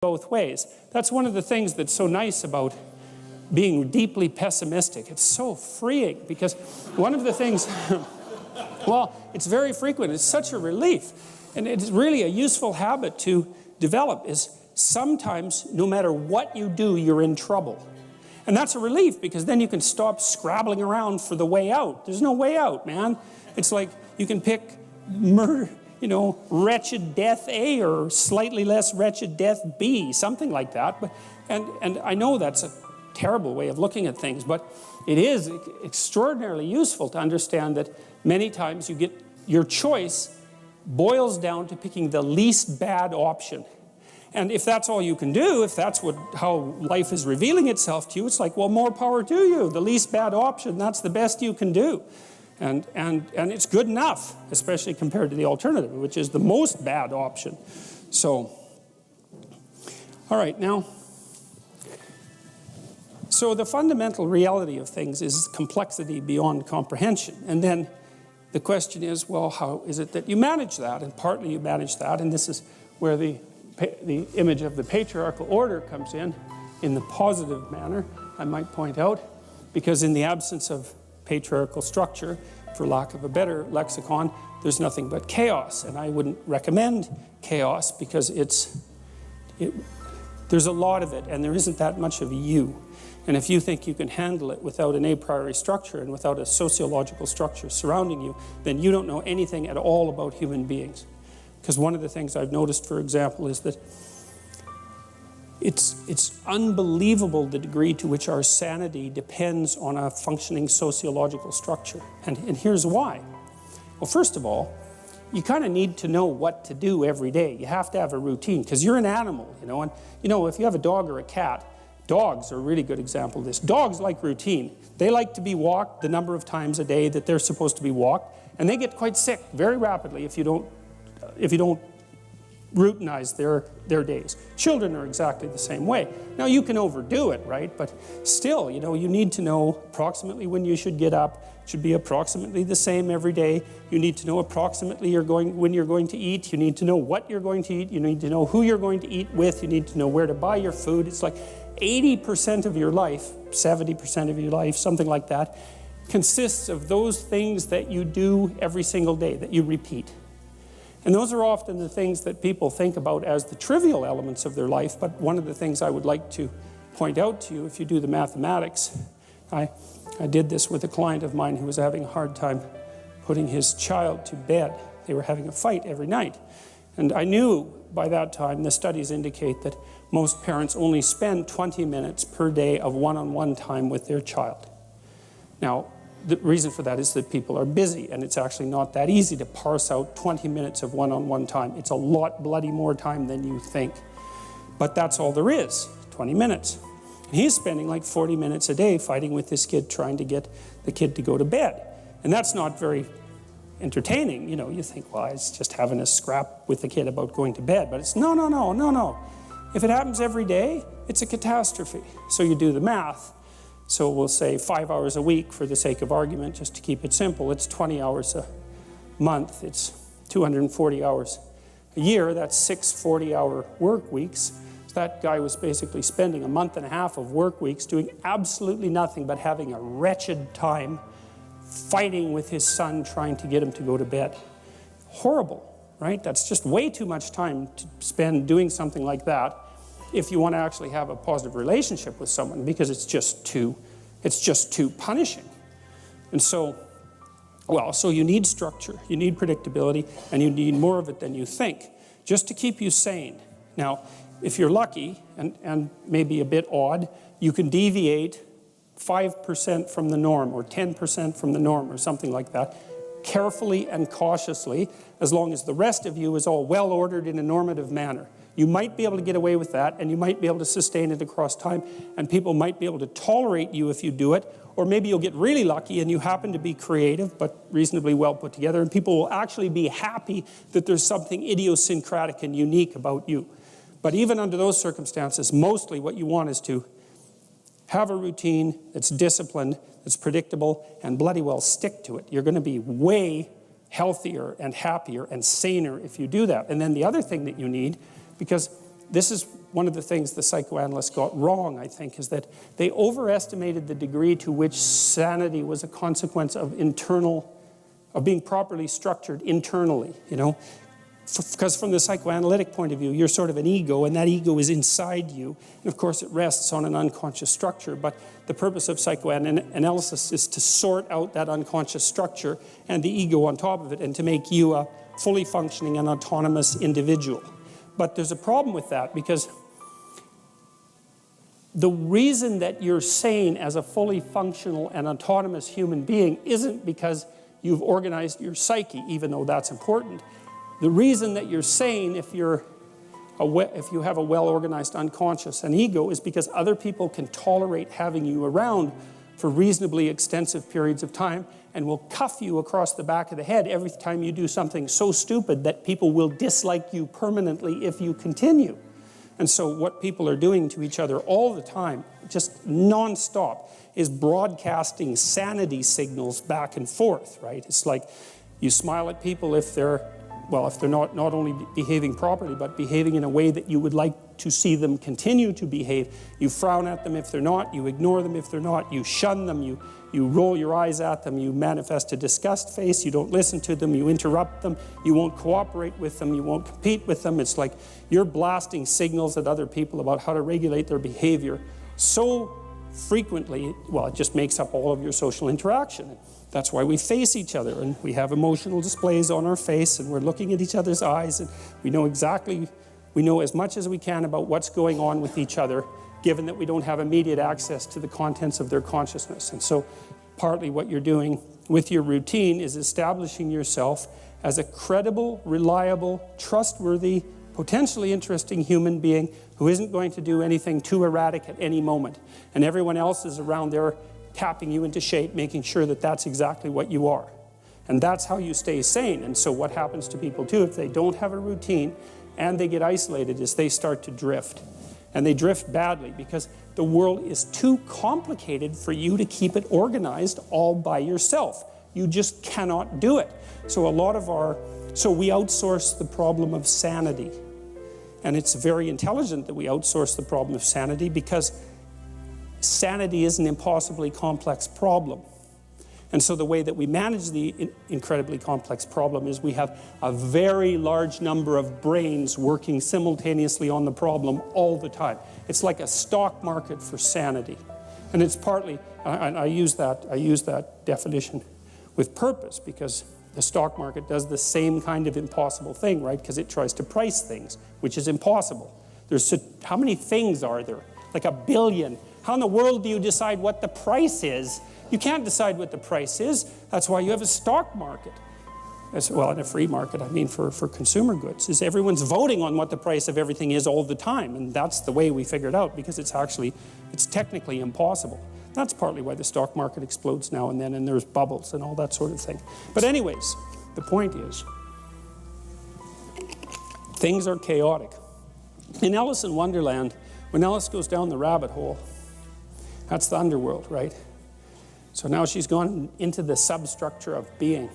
both ways. That's one of the things that's so nice about being deeply pessimistic. It's so freeing, because one of the things, well, it's very frequent. It's such a relief. And it's really a useful habit to develop, is sometimes, no matter what you do, you're in trouble. And that's a relief, because then you can stop scrabbling around for the way out. There's no way out, man. It's like you can pick murder, wretched death A or slightly less wretched death B, something like that. But, and I know that's a terrible way of looking at things, but it is extraordinarily useful to understand that many times you get your choice boils down to picking the least bad option. And if that's all you can do, if that's how life is revealing itself to you, it's like, well, more power to you. The least bad option, that's the best you can do. And it's good enough, especially compared to the alternative, which is the most bad option. So, all right, now, so the fundamental reality of things is complexity beyond comprehension. And then the question is, well, how is it that you manage that? And partly you manage that, and this is where the image of the patriarchal order comes in the positive manner, I might point out, because in the absence of patriarchal structure, for lack of a better lexicon, there's nothing but chaos. And I wouldn't recommend chaos, because there's a lot of it, and there isn't that much of you. And if you think you can handle it without an a priori structure and without a sociological structure surrounding you, then you don't know anything at all about human beings. Because one of the things I've noticed, for example, is that it's unbelievable the degree to which our sanity depends on a functioning sociological structure. And here's why. Well, first of all, you kind of need to know what to do every day. You have to have a routine, because you're an animal, and if you have a dog or a cat, dogs are a really good example of this. Dogs like routine. They like to be walked the number of times a day that they're supposed to be walked, and they get quite sick very rapidly if you don't routinize their days. Children are exactly the same way. Now, you can overdo it, right? But still, you need to know approximately when you should get up. It should be approximately the same every day. You need to know approximately when you're going to eat. You need to know what you're going to eat. You need to know who you're going to eat with. You need to know where to buy your food. It's like 80% of your life, 70% of your life, something like that, consists of those things that you do every single day, that you repeat. And those are often the things that people think about as the trivial elements of their life, but one of the things I would like to point out to you, if you do the mathematics, I did this with a client of mine who was having a hard time putting his child to bed. They were having a fight every night. And I knew by that time, the studies indicate that most parents only spend 20 minutes per day of one-on-one time with their child. Now, the reason for that is that people are busy, and it's actually not that easy to parse out 20 minutes of one-on-one time. It's a lot bloody more time than you think. But that's all there is, 20 minutes. And he's spending like 40 minutes a day fighting with this kid, trying to get the kid to go to bed. And that's not very entertaining. You think, well, it's just having a scrap with the kid about going to bed. But it's no. If it happens every day, it's a catastrophe. So you do the math. So we'll say 5 hours a week for the sake of argument, just to keep it simple. It's 20 hours a month. It's 240 hours a year. That's 6 40-hour work weeks. So that guy was basically spending a month and a half of work weeks doing absolutely nothing but having a wretched time fighting with his son, trying to get him to go to bed. Horrible, right? That's just way too much time to spend doing something like that if you want to actually have a positive relationship with someone, because it's just too punishing. And so, so you need structure, you need predictability, and you need more of it than you think, just to keep you sane. Now, if you're lucky, and maybe a bit odd, you can deviate 5% from the norm, or 10% from the norm, or something like that, carefully and cautiously, as long as the rest of you is all well ordered in a normative manner. You might be able to get away with that, and you might be able to sustain it across time, and people might be able to tolerate you if you do it, or maybe you'll get really lucky and you happen to be creative but reasonably well put together, and people will actually be happy that there's something idiosyncratic and unique about you. But even under those circumstances, mostly what you want is to have a routine that's disciplined, that's predictable, and bloody well stick to it. You're going to be way healthier and happier and saner if you do that. And then the other thing that you need, because this is one of the things the psychoanalysts got wrong, I think, is that they overestimated the degree to which sanity was a consequence of being properly structured internally, you know. Because from the psychoanalytic point of view, you're sort of an ego, and that ego is inside you. And of course, it rests on an unconscious structure. But the purpose of psychoanalysis is to sort out that unconscious structure and the ego on top of it, and to make you a fully functioning and autonomous individual. But there's a problem with that, because the reason that you're sane as a fully functional and autonomous human being isn't because you've organized your psyche, even though that's important. The reason that you're sane if you have a well-organized unconscious and ego is because other people can tolerate having you around for reasonably extensive periods of time, and will cuff you across the back of the head every time you do something so stupid that people will dislike you permanently if you continue. And so what people are doing to each other all the time, just non-stop, is broadcasting sanity signals back and forth, right? It's like you smile at people if they're not only behaving properly, but behaving in a way that you would like to see them continue to behave. You frown at them if they're not, you ignore them if they're not, you shun them, you roll your eyes at them, you manifest a disgust face, you don't listen to them, you interrupt them, you won't cooperate with them, you won't compete with them. It's like you're blasting signals at other people about how to regulate their behavior so frequently, well, it just makes up all of your social interaction. That's why we face each other, and we have emotional displays on our face, and we're looking at each other's eyes, and we know as much as we can about what's going on with each other, given that we don't have immediate access to the contents of their consciousness. And so partly what you're doing with your routine is establishing yourself as a credible, reliable, trustworthy, potentially interesting human being who isn't going to do anything too erratic at any moment. And everyone else is around there tapping you into shape, making sure that that's exactly what you are. And that's how you stay sane. And so what happens to people too, if they don't have a routine and they get isolated, is they start to drift. And they drift badly because the world is too complicated for you to keep it organized all by yourself. You just cannot do it. So we outsource the problem of sanity. And it's very intelligent that we outsource the problem of sanity, because sanity is an impossibly complex problem. And so the way that we manage the incredibly complex problem is we have a very large number of brains working simultaneously on the problem all the time. It's like a stock market for sanity. And it's partly, and I use that definition with purpose, because the stock market does the same kind of impossible thing, right? Because it tries to price things, which is impossible. How many things are there? Like 1 billion. How in the world do you decide what the price is? You can't decide what the price is. That's why you have a stock market. Well, in a free market, I mean for consumer goods, is everyone's voting on what the price of everything is all the time. And that's the way we figure it out, because it's technically impossible. That's partly why the stock market explodes now and then, and there's bubbles and all that sort of thing. But anyways, the point is, things are chaotic. In Alice in Wonderland, when Alice goes down the rabbit hole, that's the underworld, right? So now she's gone into the substructure of being.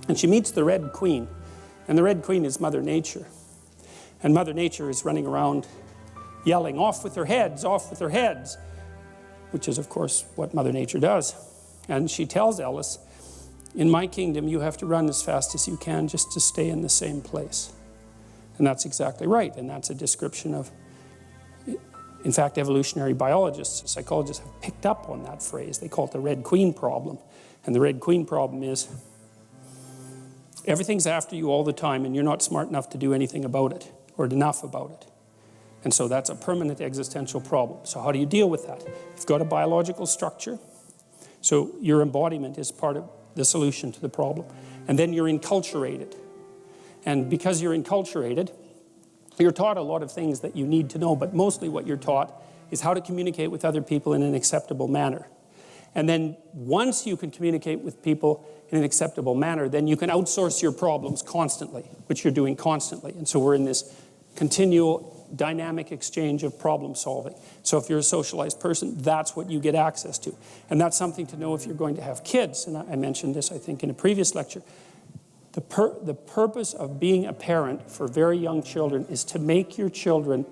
And she meets the Red Queen. And the Red Queen is Mother Nature. And Mother Nature is running around yelling, "Off with their heads, off with their heads," which is, of course, what Mother Nature does. And she tells Alice, "In my kingdom, you have to run as fast as you can just to stay in the same place." And that's exactly right. And that's a description of, in fact, evolutionary biologists and psychologists have picked up on that phrase. They call it the Red Queen problem. And the Red Queen problem is everything's after you all the time, and you're not smart enough to do anything about it, or enough about it. And so that's a permanent existential problem. So how do you deal with that? You've got a biological structure. So your embodiment is part of the solution to the problem. And then you're enculturated. And because you're enculturated, you're taught a lot of things that you need to know, but mostly what you're taught is how to communicate with other people in an acceptable manner. And then once you can communicate with people in an acceptable manner, then you can outsource your problems constantly, which you're doing constantly. And so we're in this continual dynamic exchange of problem solving. So if you're a socialized person, that's what you get access to. And that's something to know if you're going to have kids. And I mentioned this, I think, in a previous lecture. The purpose of being a parent for very young children is to make your children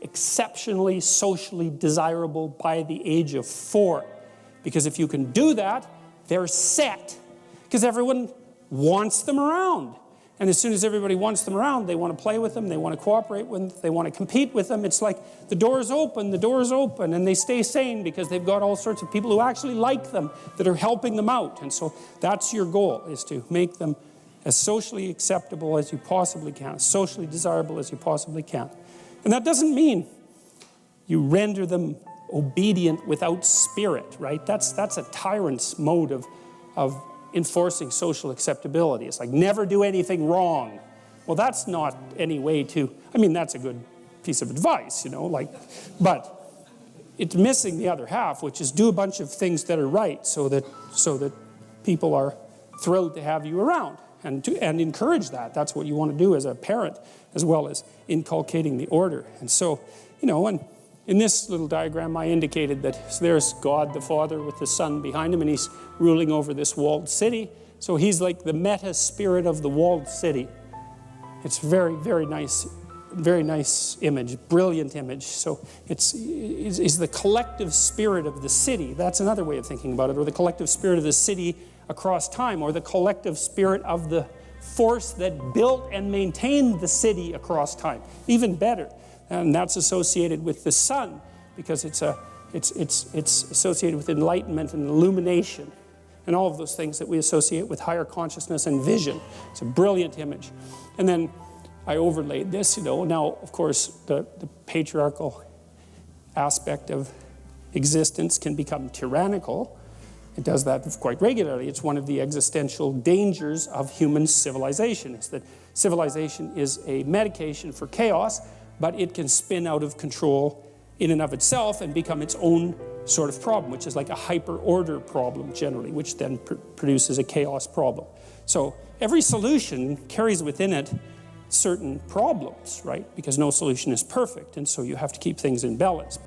exceptionally socially desirable by the age of 4. Because if you can do that, they're set. Because everyone wants them around. And as soon as everybody wants them around, they want to play with them, they want to cooperate with them, they want to compete with them. It's like the door's open, and they stay sane because they've got all sorts of people who actually like them that are helping them out. And so that's your goal, is to make them as socially acceptable as you possibly can, as socially desirable as you possibly can. And that doesn't mean you render them obedient without spirit, right? That's a tyrant's mode of enforcing social acceptability. It's like, never do anything wrong. Well, that's not any way to, I mean, that's a good piece of advice, you know, like, but it's missing the other half, which is do a bunch of things that are right so that people are thrilled to have you around, and encourage that. That's what you want to do as a parent, as well as inculcating the order. And so, you know, and in this little diagram, I indicated that there's God the Father with the Son behind him, and he's ruling over this walled city. So he's like the meta-spirit of the walled city. It's very, very nice image, brilliant image. So it's the collective spirit of the city. That's another way of thinking about it, or the collective spirit of the city across time, or the collective spirit of the force that built and maintained the city across time. Even better. And that's associated with the sun, because it's associated with enlightenment and illumination, and all of those things that we associate with higher consciousness and vision. It's a brilliant image. And then I overlaid this, you know. Now, of course, the patriarchal aspect of existence can become tyrannical. It does that quite regularly. It's one of the existential dangers of human civilization, is that civilization is a medication for chaos, but it can spin out of control in and of itself and become its own sort of problem, which is like a hyper-order problem generally, which then produces a chaos problem. So every solution carries within it certain problems, right? Because no solution is perfect, and so you have to keep things in balance.